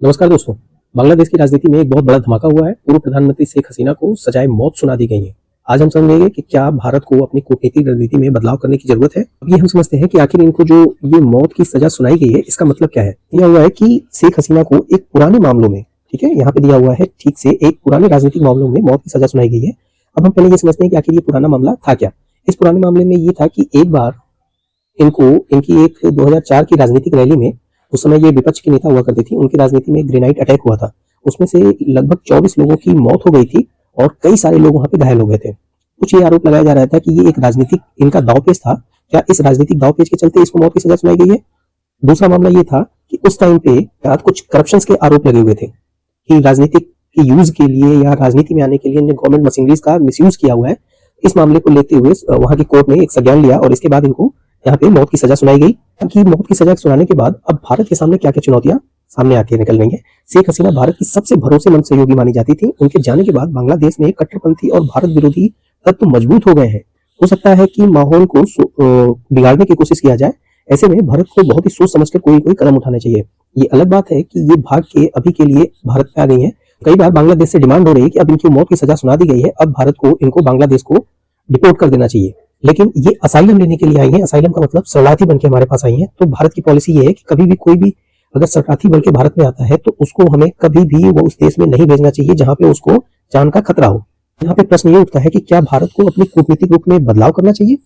नमस्कार दोस्तों। बांग्लादेश की राजनीति में एक बहुत बड़ा धमाका हुआ है। पूर्व प्रधानमंत्री शेख हसीना को सजाए मौत सुना दी गई है। आज हम समझेंगे कि क्या भारत को अपनी कूटनीतिक रणनीति में बदलाव करने की जरूरत है। अब ये हम समझते हैं कि आखिर इनको जो ये मौत की सजा सुनाई गई है इसका मतलब क्या है। दिया हुआ है कि शेख हसीना को एक पुराने मामलों में, ठीक है, यहाँ पे दिया हुआ है ठीक से एक पुराने राजनीतिक मामलों में मौत की सजा सुनाई गई है। अब हम पहले ये समझते हैं कि आखिर ये पुराना मामला था क्या। इस पुराने मामले में ये था कि एक बार इनको इनकी एक 2004 की राजनीतिक रैली में, उस समय ये विपक्ष की नेता हुआ करती थी, उनकी राजनीति में ग्रेनाइड अटैक हुआ था। उसमें से लगभग 24 लोगों की मौत हो गई थी और कई सारे लोग वहां पे घायल हो गए थे। कुछ ये आरोप लगाया जा रहा था कि ये एक राजनीतिक इनका दांवपेच था। क्या इस राजनीतिक दांवपेच के चलते इसको मौत की सजा सुनाई गई है? दूसरा मामला ये था कि उस टाइम पे कुछ करप्शन के आरोप लगे हुए थे कि राजनीतिक के यूज के लिए या राजनीति में आने के लिए गवर्नमेंट मशीनरीज का मिसयूज किया हुआ है। इस मामले को लेते हुए वहां की कोर्ट ने एक संज्ञान लिया और इसके बाद इनको यहाँ पे मौत की सजा सुनाई गई। कि मौत की सजा सुनाने के बाद अब भारत के सामने क्या क्या चुनौतियां सामने आके निकल रही है। शेख हसीना भारत की सबसे भरोसेमंद सहयोगी मानी जाती थी। उनके जाने के बाद बांग्लादेश में कट्टरपंथी और भारत विरोधी तत्व मजबूत हो गए हैं। हो सकता है कि माहौल को बिगाड़ने की कोशिश किया जाए। ऐसे में भारत को बहुत ही सोच समझ कर कोई कदम उठाने चाहिए। ये अलग बात है कि ये भाग के अभी के लिए भारत में आ गई है। कई बार बांग्लादेश से डिमांड हो रही है कि अब इनकी मौत की सजा सुना दी गई है, अब भारत को इनको बांग्लादेश को डिपोर्ट कर देना चाहिए। लेकिन ये असाइलम लेने के लिए आई है। असाइलम का मतलब शरणार्थी बन के हमारे पास आई है। तो भारत की पॉलिसी ये है कि कभी भी कोई भी अगर शरणार्थी बन के भारत में आता है तो उसको हमें कभी भी वो उस देश में नहीं भेजना चाहिए जहां पे उसको जान का खतरा हो। यहाँ पे प्रश्न ये उठता है कि क्या भारत को अपनी कूटनीतिक रूप में बदलाव करना चाहिए।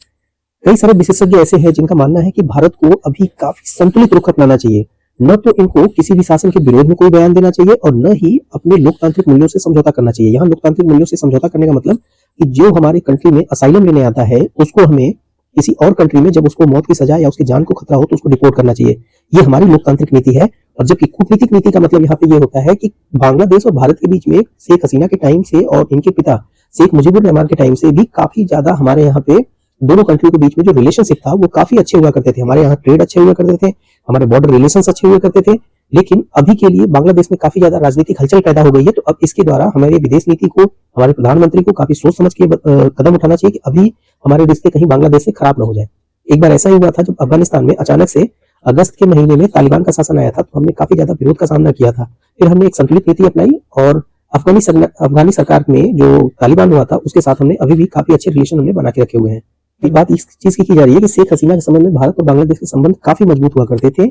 कई सारे विशेषज्ञ ऐसे हैं जिनका मानना है कि भारत को अभी काफी संतुलित रुख अपनाना चाहिए। न तो इनको किसी भी शासन के विरोध में कोई बयान देना चाहिए और न ही अपने लोकतांत्रिक मूल्यों से समझौता करना चाहिए। यहाँ लोकतांत्रिक मूल्यों से समझौता करने का मतलब कि जो हमारे कंट्री में असाइलम लेने आता है उसको हमें किसी और कंट्री में जब उसको मौत की सजा या उसकी जान को खतरा हो तो उसको डिपोर्ट करना चाहिए। ये हमारी लोकतांत्रिक नीति है। और जबकि कूटनीतिक नीति का मतलब यहाँ पे ये होता है कि बांग्लादेश और भारत के बीच में शेख हसीना के टाइम से और इनके पिता शेख मुजीबुर रहमान के टाइम से भी काफी ज्यादा हमारे यहाँ पे दोनों कंट्री के बीच में जो रिलेशनशिप था वो काफी अच्छे हुआ करते थे। हमारे यहाँ ट्रेड अच्छे हुआ करते थे, हमारे बॉर्डर रिलेशंस अच्छे हुआ करते थे। लेकिन अभी के लिए बांग्लादेश में काफी ज्यादा राजनीतिक हलचल पैदा हो गई है। तो अब इसके द्वारा हमारे विदेश नीति को, हमारे प्रधानमंत्री को काफी सोच समझ के कदम उठाना चाहिए कि अभी हमारे रिश्ते कहीं बांग्लादेश से खराब ना हो जाए। एक बार ऐसा ही हुआ था जब अफगानिस्तान में अचानक से अगस्त के महीने में तालिबान का शासन आया था, तो हमने काफी ज्यादा विरोध का सामना किया था। फिर हमने एक संतुलित नीति अपनाई और अफगानी सरकार में जो तालिबान हुआ था उसके साथ हमने अभी भी काफी अच्छे रिलेशन हमने बना के रखे हुए हैं। एक बात इस चीज की जा रही है कि शेख हसीना के समय में भारत और बांग्लादेश के संबंध काफी मजबूत हुआ करते थे।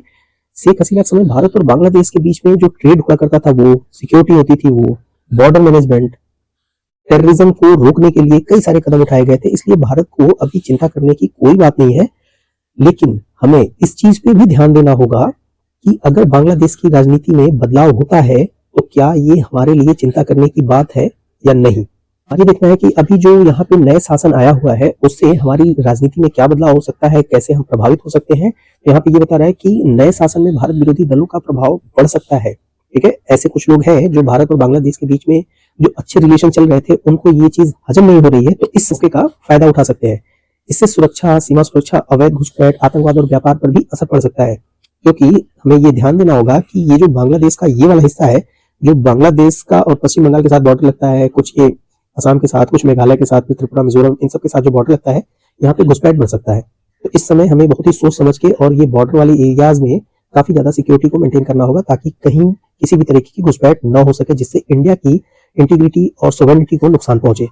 शेख हसीना के समय भारत और बांग्लादेश के बीच में जो ट्रेड हुआ करता था, वो सिक्योरिटी होती थी, वो बॉर्डर मैनेजमेंट, टेररिज्म को रोकने के लिए कई सारे कदम उठाए गए थे। इसलिए भारत को अभी चिंता करने की कोई बात नहीं है। लेकिन हमें इस चीज पे भी ध्यान देना होगा कि अगर बांग्लादेश की राजनीति में बदलाव होता है तो क्या ये हमारे लिए चिंता करने की बात है या नहीं। ये देखना है कि अभी जो यहाँ पे नए शासन आया हुआ है उससे हमारी राजनीति में क्या बदलाव हो सकता है, कैसे हम प्रभावित हो सकते हैं। यहाँ पे ये बता रहा है कि नए शासन में भारत विरोधी दलों का प्रभाव बढ़ सकता है। ठीक है, ऐसे कुछ लोग हैं जो भारत और बांग्लादेश के बीच में जो अच्छे रिलेशन चल रहे थे उनको ये चीज हजम नहीं हो रही है, तो इस मौके का फायदा उठा सकते हैं। इससे सुरक्षा, सीमा सुरक्षा, अवैध घुसपैठ, आतंकवाद और व्यापार पर भी असर पड़ सकता है। क्योंकि हमें ये ध्यान देना होगा कि ये जो बांग्लादेश का ये वाला हिस्सा है, जो बांग्लादेश का और पश्चिम बंगाल के साथ बॉर्डर लगता है, कुछ ये असम के साथ, कुछ मेघालय के साथ, त्रिपुरा, मिजोरम, इन सब के साथ जो बॉर्डर लगता है, यहाँ पे घुसपैठ बढ़ सकता है। तो इस समय हमें बहुत ही सोच समझ के और ये बॉर्डर वाले एरियाज में काफी ज्यादा सिक्योरिटी को मेंटेन करना होगा ताकि कहीं किसी भी तरीके की घुसपैठ न हो सके जिससे इंडिया की इंटीग्रिटी और सोवरेनिटी को नुकसान पहुंचे।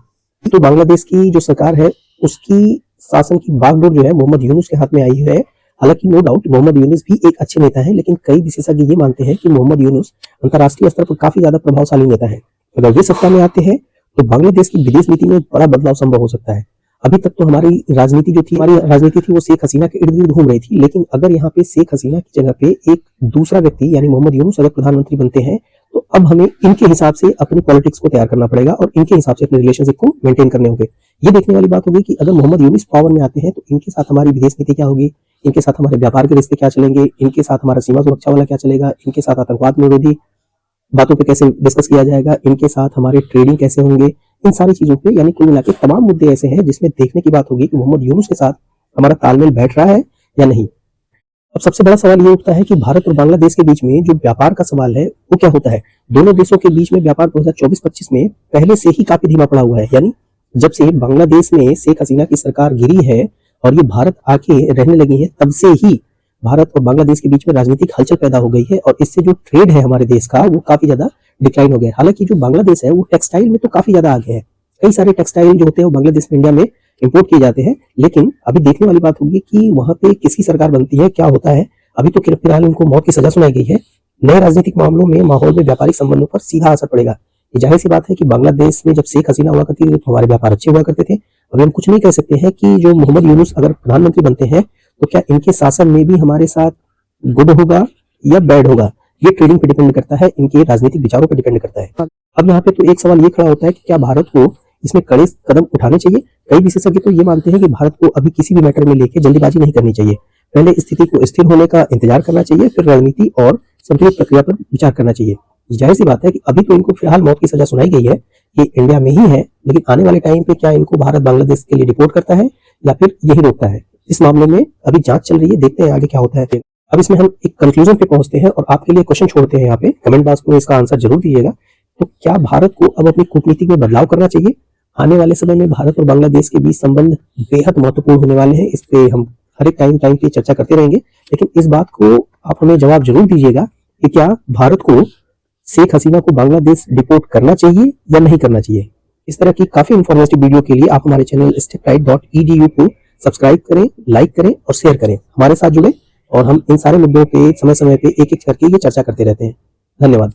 तो बांग्लादेश की जो सरकार है उसकी शासन की बागडोर जो है मोहम्मद यूनुस के हाथ में आई है। हालांकि नो डाउट मोहम्मद यूनुस भी एक अच्छे नेता हैं, लेकिन कई विशेषज्ञ ये मानते हैं कि मोहम्मद यूनुस अंतर्राष्ट्रीय स्तर पर काफी ज्यादा प्रभावशाली नेता है। अगर वे सत्ता में आते हैं तो बांग्लादेश की विदेश नीति में बड़ा बदलाव संभव हो सकता है। अभी तक तो हमारी राजनीति थी वो शेख हसीना के इर्द गिर्द घूम रही थी। लेकिन अगर यहाँ पे शेख हसीना की जगह पे एक दूसरा व्यक्ति यानी मोहम्मद यूनुस अगर प्रधानमंत्री बनते हैं तो अब हमें इनके हिसाब से अपनी पॉलिटिक्स को तैयार करना पड़ेगा और इनके हिसाब से अपने रिलेशनशिप को मेंटेन करने होंगे। ये देखने वाली बात होगी कि अगर मोहम्मद यूनुस पावर में आते हैं तो इनके साथ हमारी विदेश नीति क्या होगी, इनके साथ हमारे व्यापार के रिश्ते क्या चलेंगे, इनके साथ हमारा सीमा सुरक्षा वाला क्या चलेगा, इनके साथ आतंकवाद विरोधी बातों पे कैसे डिस्कस किया जाएगा, इनके साथ हमारे ट्रेडिंग कैसे होंगे, इन सारी चीजों पे यानी कुल मिला के तमाम मुद्दे ऐसे हैं जिसमें देखने की बात होगी कि मोहम्मद यूनुस के साथ हमारा तालमेल बैठ रहा है या नहीं। अब सबसे बड़ा सवाल ये उठता है कि भारत और बांग्लादेश के बीच में जो व्यापार का सवाल है वो क्या होता है। दोनों देशों के बीच में व्यापार 2024-25 में पहले से ही काफी धीमा पड़ा हुआ है। यानी जब से बांग्लादेश में शेख हसीना की सरकार गिरी है और ये भारत आके रहने लगी है तब से ही भारत और बांग्लादेश के बीच में राजनीतिक हलचल पैदा हो गई है और इससे जो ट्रेड है हमारे देश का वो काफी ज्यादा डिक्लाइन हो गया है। हालांकि जो बांग्लादेश है वो टेक्सटाइल में तो काफी ज्यादा आगे है, कई सारे टेक्सटाइल जो होते हैं वो बांग्लादेश में इंडिया में इंपोर्ट किए जाते हैं। लेकिन अभी देखने वाली बात होगी कि वहां पे किसकी सरकार बनती है, क्या होता है। अभी तो फिलहाल इनको मौत की सजा सुनाई गई है। नए राजनीतिक मामलों में माहौल में व्यापारिक संबंधों पर सीधा असर पड़ेगा। ये जाहिर सी बात है कि बांग्लादेश में जब शेख हसीना हुआ करती थी तो हमारे व्यापार अच्छे हुआ करते थे। अभी हम कुछ नहीं कह सकते हैं कि जो मोहम्मद यूनुस अगर प्रधानमंत्री बनते हैं तो क्या इनके शासन में भी हमारे साथ गुड होगा या बैड होगा, ये ट्रेडिंग पे डिपेंड करता है, इनके राजनीतिक विचारों पर डिपेंड करता है। अब यहाँ पे तो एक सवाल ये खड़ा होता है कि क्या भारत को इसमें कड़े कदम उठाने चाहिए। कई विशेषज्ञ तो ये मानते हैं कि भारत को अभी किसी भी मैटर में लेके जल्दीबाजी नहीं करनी चाहिए, पहले स्थिति को स्थिर होने का इंतजार करना चाहिए, फिर रणनीति और संतुलित प्रक्रिया पर विचार करना चाहिए। जाहिर सी बात है कि अभी तो इनको फिलहाल मौत की सजा सुनाई गई है, ये इंडिया में ही है, लेकिन आने वाले टाइम पे क्या इनको भारत बांग्लादेश के लिए डिपोर्ट करता है या फिर यही रोकता है, इस मामले में अभी जांच चल रही है, देखते हैं आगे क्या होता है। फिर अब इसमें हम एक कंक्लूजन पे पहुंचते हैं और आपके लिए क्वेश्चन छोड़ते हैं यहाँ पे, कमेंट बॉक्स में इसका आंसर जरूर दीजिएगा। तो क्या भारत को अब अपनी कूटनीति में बदलाव करना चाहिए। आने वाले समय में भारत और बांग्लादेश के बीच संबंध बेहद महत्वपूर्ण होने वाले हैं, इस पे हम हर एक टाइम पे चर्चा करते रहेंगे। लेकिन इस बात को आप हमें जवाब जरूर दीजिएगा कि क्या भारत को शेख हसीना को बांग्लादेश डिपोर्ट करना चाहिए या नहीं करना चाहिए। इस तरह की काफी इंफॉर्मेटिव वीडियो के लिए आप हमारे चैनल stepguide.edu को सब्सक्राइब करें, लाइक करें और शेयर करें, हमारे साथ जुड़े और हम इन सारे मुद्दों पे समय समय पे एक एक करके ये चर्चा करते रहते हैं। धन्यवाद।